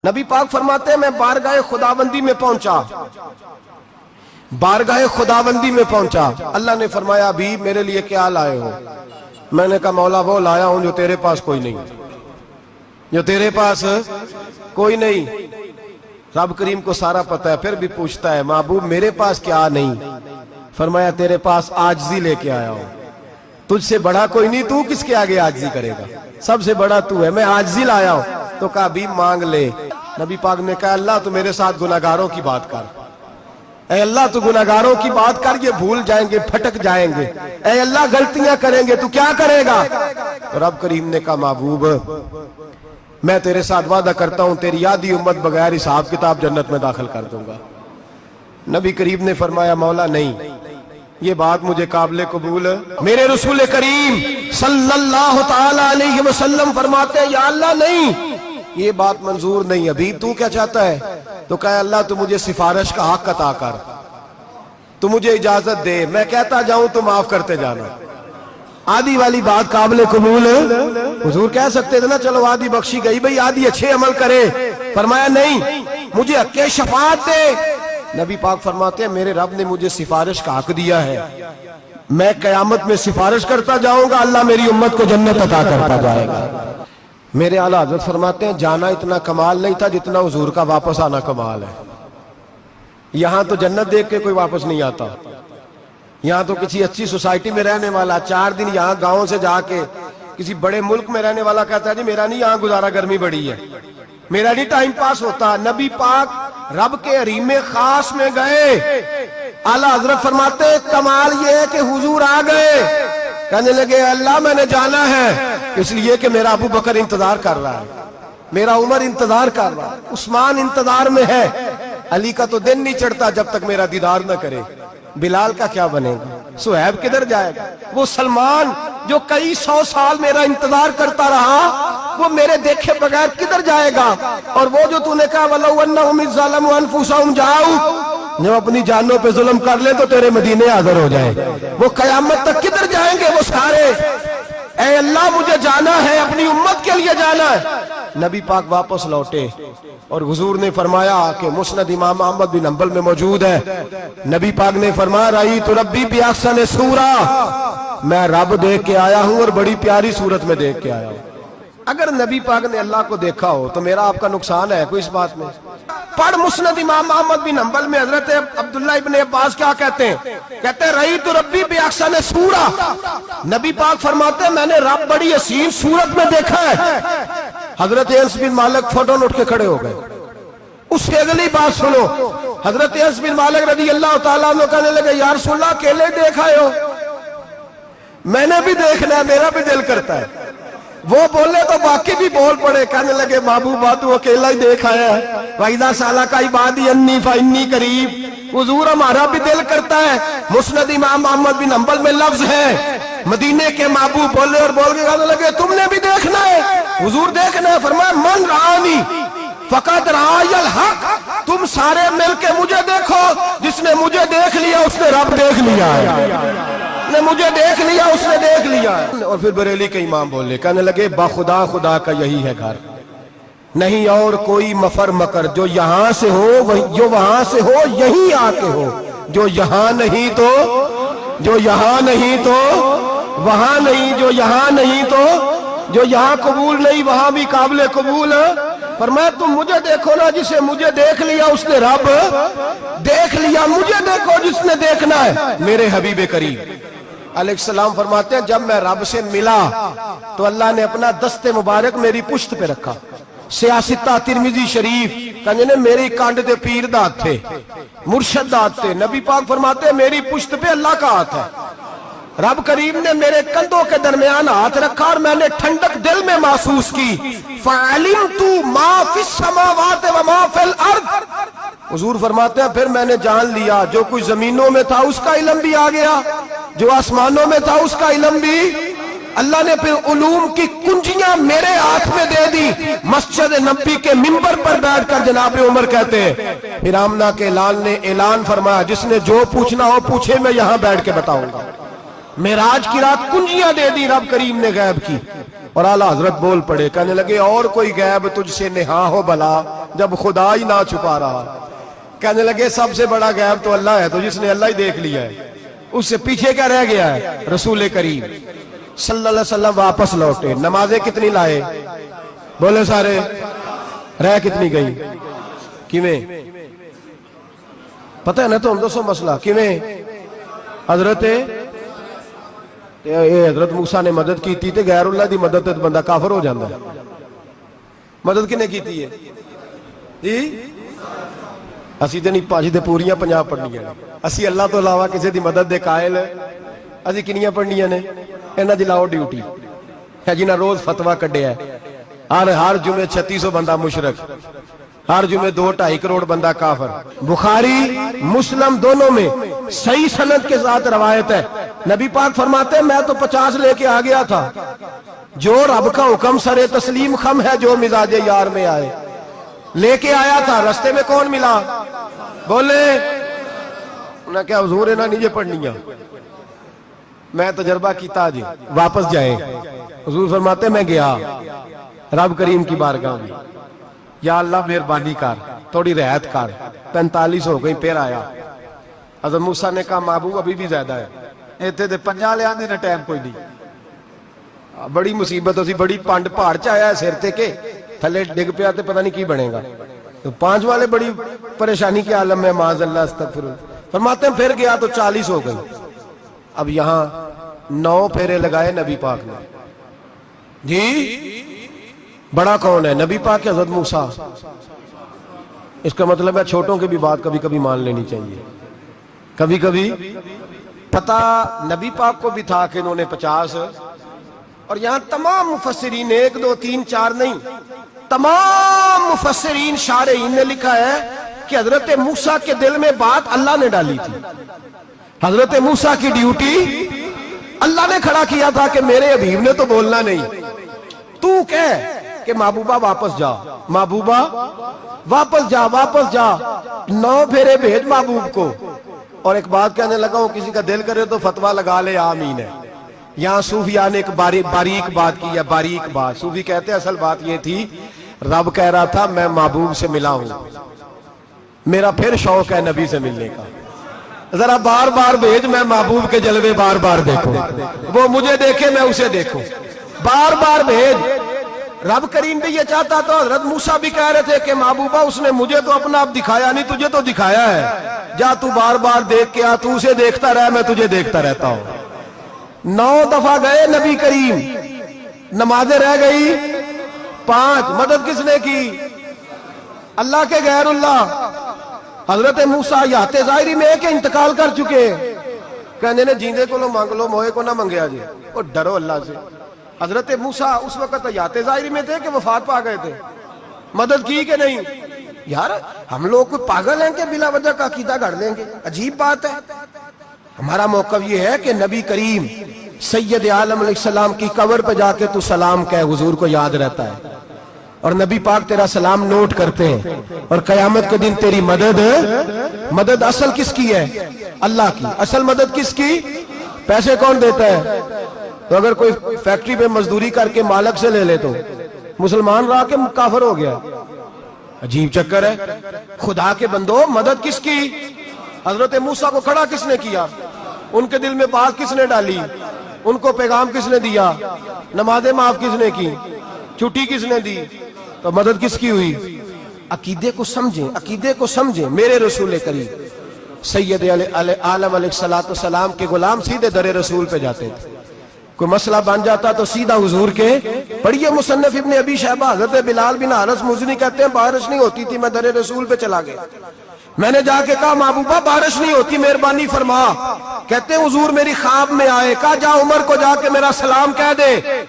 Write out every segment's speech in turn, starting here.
نبی پاک فرماتے ہیں میں بارگاہ خداوندی میں پہنچا، بارگاہ خداوندی میں پہنچا، اللہ نے فرمایا ابھی میرے لیے کیا لائے ہو؟ میں نے کہا مولا وہ لایا ہوں جو تیرے پاس کوئی نہیں، جو تیرے پاس کوئی نہیں۔ رب کریم کو سارا پتہ ہے، پھر بھی پوچھتا ہے محبوب میرے پاس کیا نہیں؟ فرمایا تیرے پاس عاجزی لے کے آیا ہوں، تجھ سے بڑا کوئی نہیں، تو کس کے آگے عاجزی کرے گا، سب سے بڑا تو ہے، میں عاجزی لایا ہوں۔ تو کہا بھی مانگ لے۔ نبی پاک نے کہا اللہ تو میرے ساتھ گناہگاروں کی بات کر، اے اللہ تو گناہگاروں کی بات کر، یہ بھول جائیں گے، پھٹک جائیں گے، اے اللہ غلطیاں کریں گے تو کیا کرے گا؟ تو رب کریم نے کہا محبوب میں تیرے ساتھ وعدہ کرتا ہوں تیری آدھی امت بغیر حساب کتاب جنت میں داخل کر دوں گا۔ نبی کریم نے فرمایا مولا نہیں، یہ بات مجھے قابل قبول ہے۔ میرے رسول کریم صلی اللہ تعالی علیہ وسلم فرماتے ہیں یا اللہ نہیں، یہ بات منظور نہیں، ابھی تو کیا چاہتا ہے؟ تو کہا اللہ تو مجھے سفارش کا حق عطا کر، تو مجھے اجازت دے، میں کہتا جاؤں تو معاف کرتے جانا۔ آدھی والی بات قابل قبول ہے؟ حضور کہہ سکتے تھے نا چلو آدھی بخشی گئی بھئی آدھی اچھے عمل کرے، فرمایا نہیں مجھے حق شفاعت دے۔ نبی پاک فرماتے ہیں میرے رب نے مجھے سفارش کا حق دیا ہے، میں قیامت میں سفارش کرتا جاؤں گا، اللہ میری امت کو جنت عطا کرتا جائے گا۔ میرے اعلیٰ حضرت فرماتے ہیں جانا اتنا کمال نہیں تھا جتنا حضور کا واپس آنا کمال ہے۔ یہاں تو جنت دیکھ کے کوئی واپس نہیں آتا، یہاں تو کسی اچھی سوسائٹی میں رہنے والا 4 دن یہاں گاؤں سے جا کے کسی بڑے ملک میں رہنے والا کہتا ہے جی میرا نہیں یہاں گزارا، گرمی بڑی ہے، میرا نہیں ٹائم پاس ہوتا۔ نبی پاک رب کے حریم خاص میں گئے، اعلیٰ حضرت فرماتے ہیں کمال یہ ہے کہ حضور آ گئے، کہنے لگے اللہ میں نے جانا ہے، اس لیے کہ میرا ابو بکر انتظار کر رہا ہے، میرا عمر انتظار کر رہا ہے، عثمان انتظار میں ہے، علی کا تو دن نہیں چڑھتا جب تک میرا دیدار نہ کرے، بلال کا کیا بنے گا، صہیب کدھر جائے گا، وہ سلمان جو کئی 100 سال میرا انتظار کرتا رہا وہ میرے دیکھے بغیر کدھر جائے گا، اور وہ جو تو نے کہا وَلَوْ أَنَّهُمْ إِذْ ظَلَمُوا أَنفُسَهُمْ جَاءُوا، جب اپنی جانوں پہ ظلم کر لے تو تیرے مدینے حاضر ہو جائے، وہ قیامت تک کدھر جائیں گے وہ سارے، اے اللہ مجھے جانا ہے، اپنی امت کے لیے جانا ہے۔ نبی پاک واپس لوٹے اور حضور نے فرمایا کہ مسند امام احمد بن حنبل میں موجود ہے، نبی پاک نے فرمایا رأیت ربی بأحسن صورہ، میں رب دیکھ کے آیا ہوں اور بڑی پیاری صورت میں دیکھ کے آیا ہوں۔ اگر نبی پاک نے اللہ کو دیکھا ہو تو میرا آپ کا نقصان ہے کوئی اس بات میں؟ پڑھ مسند امام احمد بن حنبل میں حضرت عبداللہ ابن عباس کیا کہتے ہیں، کہتے ہیں رأیت ربی بأحسن صورہ، نبی پاک فرماتے ہیں میں نے رب بڑی حسین صورت میں دیکھا ہے۔ حضرت انس بن مالک فوٹون اٹھ کے کھڑے ہو گئے۔ اس سے اگلی بات سنو، حضرت انس بن مالک رضی اللہ تعالیٰ عنہ کہنے لگے یا رسول اللہ اکیلے دیکھا ہو؟ میں نے بھی دیکھنا ہے، میرا بھی دل کرتا ہے۔ وہ بولے تو باقی بھی بول پڑے، کہنے لگے محبوبہ تو اکیلا ہی دیکھ آیا ہے، وَإِذَا سَأَلَكَ عِبَادِي عَنِّي فَإِنِّي قَرِيبٌ، حضور ہمارا بھی دل کرتا ہے۔ مسند امام احمد بن حنبل میں لفظ ہے مدینے کے محبوب بولے اور بول کے کہنے لگے تم نے بھی دیکھنا ہے؟ حضور دیکھنا ہے، فرمایا من رآنی فقط رآی الحق، تم سارے مل کے مجھے دیکھو، جس نے مجھے دیکھ لیا اس نے رب دیکھ لیا ہے، نے مجھے دیکھ لیا اس نے دیکھ لیا ہے۔ اور پھر بریلی کے امام بولے کہنے لگے باخدا خدا کا یہی ہے گھر، نہیں اور کوئی مفر مکر، جو یہاں سے ہو جو وہاں سے ہو یہیں آ کے ہو، جو یہاں نہیں تو جو یہاں نہیں تو وہاں نہیں، جو یہاں نہیں تو جو یہاں قبول نہیں وہاں بھی قابل قبول ہے۔ فرمایا تم مجھے دیکھو نا، جسے مجھے دیکھ لیا اس نے رب دیکھ لیا، مجھے دیکھو جس نے دیکھنا ہے میرے حبیب کریم علیہ السلام۔ فرماتے ہیں جب میں رب سے ملا تو اللہ نے اپنا دست مبارک میری پشت پہ رکھا، سیاستہ ترمذی شریف کہنے میری کانڈ دے پیر دات تھے، مرشد دات تھے، نبی پاک فرماتے ہیں میری پشت پہ اللہ کا ہاتھ ہے، رب کریم نے میرے کندھوں کے درمیان ہاتھ رکھا اور میں نے ٹھنڈک دل میں محسوس کی، فَعَلِمْتُ مَا فِي السَّمَاوَاتِ وَمَا فِي الْأَرْضِ، حضور فرماتے ہیں پھر میں نے جان لیا جو کچھ زمینوں میں تھا اس کا علم بھی آ گیا، جو آسمانوں میں تھا اس کا علم بھی، اللہ نے پھر علوم کی کنجیاں میرے ہاتھ میں دے دی۔ مسجد نبی کے منبر پر بیٹھ کر جناب عمر کہتے ہیں پھر آمنہ کے لال نے اعلان فرمایا جس نے جو پوچھنا ہو پوچھے، میں یہاں بیٹھ کے بتاؤں گا، معراج کی رات کنجیاں دے دی رب کریم نے غیب کی. اور اعلیٰ حضرت بول پڑے, کہنے لگے اور کوئی غیب تجھ سے نہا ہو بھلا جب خدا ہی نہ چھپا رہا. کہنے لگے سب سے بڑا غیب تو اللہ ہے, تو جس نے اللہ ہی دیکھ لیا ہے اس سے پیچھے کیا رہ گیا ہے. رسول کریم صلی اللہ علیہ وسلم واپس لوٹے. نمازیں کتنی لائے بولے سارے, رہ کتنی گئی, کیویں پتہ ہے نا تو ہم دوسو مسئلہ کیویں. حضرت موسیٰ نے مدد کی تھی تے غیر اللہ دی مدد تے بندہ کافر ہو جاندہ ہے. مدد کنے کی تھی ہے جی, اسی تے نہیں پاجی تے پوریاں 50 پڑھنیاں نے. اسی اللہ تو علاوہ کسی دی مدد دے قائل اسی کنیاں پڑھنیاں نے. انہاں دی لاؤ ڈیوٹی ہے جنہاں روز فتویٰ کڈیا ہے. ہر جمعے 3600 بندہ مشرک, ہر جمعے 2-2.5 کروڑ بندہ کافر. بخاری مسلم دونوں میں صحیح سند کے ساتھ روایت ہے. نبی پاک فرماتے ہیں میں تو 50 لے کے آ گیا تھا. جو رب کا حکم سر تسلیم خم ہے جو مزاج یار میں آئے, لے کے آیا تھا. رستے میں کون ملا بولے, انہاں کیا حضور انہاں نیجے پڑھنیاں, میں تجربہ کیتا جی واپس جائے. حضور فرماتے ہیں میں گیا رب کریم کی بارگاہ میں, یا اللہ مہربانی کر تھوڑی رعایت کر. 45 ہو گئی پھر آیا. حضرت موسیٰ نے کہا محبوب ابھی بھی زیادہ ہے, ایتھے دے 50 لے آنے نے ٹائم کوئی نہیں. بڑی مصیبت اسی بڑی پانڈ پہاڑ چایا ہے سر تے کے تھلے ڈگ پیا تے پتہ نہیں کی بنے گا. تو 5 والے بڑی پریشانی کے عالم میں معاذ اللہ استغفر. فرماتے ہیں پھر گیا تو 40 ہو گئی. اب یہاں 9 پھیرے لگائے نبی پاک نے جی. بڑا کون ہے نبی پاک کے حضرت موسیٰ. اس کا مطلب ہے چھوٹوں کی بھی بات کبھی کبھی مان لینی چاہیے. کبھی کبھی پتہ نبی پاک کو بھی تھا کہ انہوں نے 50, اور یہاں تمام مفسرین 1 2 3 4 نہیں, تمام مفسرین شارحین نے لکھا ہے کہ حضرت موسیٰ کے دل میں بات اللہ نے ڈالی تھی. حضرت موسیٰ کی ڈیوٹی اللہ نے کھڑا کیا تھا کہ میرے حبیب نے تو بولنا نہیں, تو کہہ کہ محبوبہ واپس جا, محبوبہ واپس جا, واپس جا. 9 پھیرے بھیج محبوب کو. اور ایک بات کہنے لگا ہوں, کسی کا دل کرے تو فتویٰ لگا لے آمین ہے. یہاں صوفیاء نے ایک باریک بات کی ہے, باریک بات. صوفی کہتے ہیں اصل بات یہ تھی رب کہہ رہا تھا میں محبوب سے ملا ہوں, میرا پھر شوق ہے نبی سے ملنے کا, ذرا بار بار بھیج میں محبوب کے جلوے بار بار دیکھوں, وہ مجھے دیکھے میں اسے دیکھوں, بار بار بھیج. رب کریم بھی یہ چاہتا تو حضرت موسیٰ بھی کہہ رہے تھے کہ محبوبہ اس نے مجھے تو اپنا اب دکھایا نہیں, تجھے تو دکھایا ہے, جا تو بار بار دیکھ کے آ, تو اسے دیکھتا رہ میں تجھے دیکھتا رہتا ہوں. 9 دفعہ گئے نبی کریم, نمازیں رہ گئی 5. مدد کس نے کی اللہ کے غیر اللہ. حضرت موسیٰ یات ظاہری میں کہ انتقال کر چکے, کہنے نے جیندے کو لو مانگ لو موئے کو نہ منگیا جی, اور ڈرو اللہ سے. حضرت موسیٰ اس وقت یات ظاہری میں تھے کہ وفات پا گئے تھے, مدد کی کہ نہیں. یار ہم لوگ کوئی پاگل ہیں کہ بلا وجہ کا عقیدہ گھڑ لیں گے, عجیب بات ہے. ہمارا موقف یہ ہے کہ نبی کریم سید عالم علیہ السلام کی قبر پہ جا کے تو سلام کہے, حضور کو یاد رہتا ہے, اور نبی پاک تیرا سلام نوٹ کرتے ہیں. اور قیامت کے دن تیری مدد اصل کس کی ہے اللہ کی. اصل مدد کس کی, پیسے کون دیتا ہے. تو اگر کوئی فیکٹری پہ مزدوری کر کے مالک سے لے لے تو مسلمان رہا کے کافر ہو گیا. عجیب چکر ہے. خدا کے بندو مدد کس کی. حضرت موسیٰ کو کھڑا کس نے کیا, ان کے دل میں بات کس نے ڈالی, ان کو پیغام کس نے دیا, نمازیں معاف کس نے کی, چھٹی کس نے دی, تو مدد کس کی ہوئی. عقیدے کو سمجھیں, عقیدے کو سمجھیں. میرے رسول کریم سید عالم علیہ السلام کے غلام سیدھے در رسول پہ جاتے تھے. کوئی مسئلہ بن جاتا تو سیدھا حضور کے. پڑھیے مصنف ابن ابی شیبہ, حضرت بلال بن حارث مزنی کہتے ہیں بارش نہیں ہوتی تھی, میں در رسول پہ چلا گیا. میں نے جا کے کہا محبوبہ بارش نہیں ہوتی مہربانی فرما. کہتے ہیں حضور میری خواب میں آئے, کہا جا عمر کو جا کے میرا سلام کہہ دے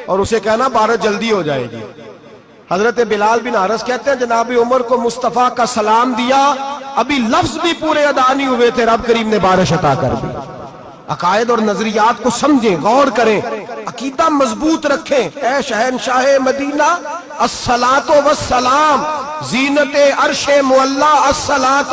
اور اسے کہنا بارش جلدی ہو جائے گی. حضرت بلال بن حارث کہتے ہیں جناب عمر کو مصطفیٰ کا سلام دیا, ابھی لفظ بھی پورے ادا نہیں ہوئے تھے, رب کریم نے بارش عطا کر دی. عقائد اور نظریات کو سمجھیں, غور کریں, عقیدہ مضبوط رکھیں. اے شہنشاہ مدینہ الصلاۃ والسلام, زینت عرش معلا الصلاۃ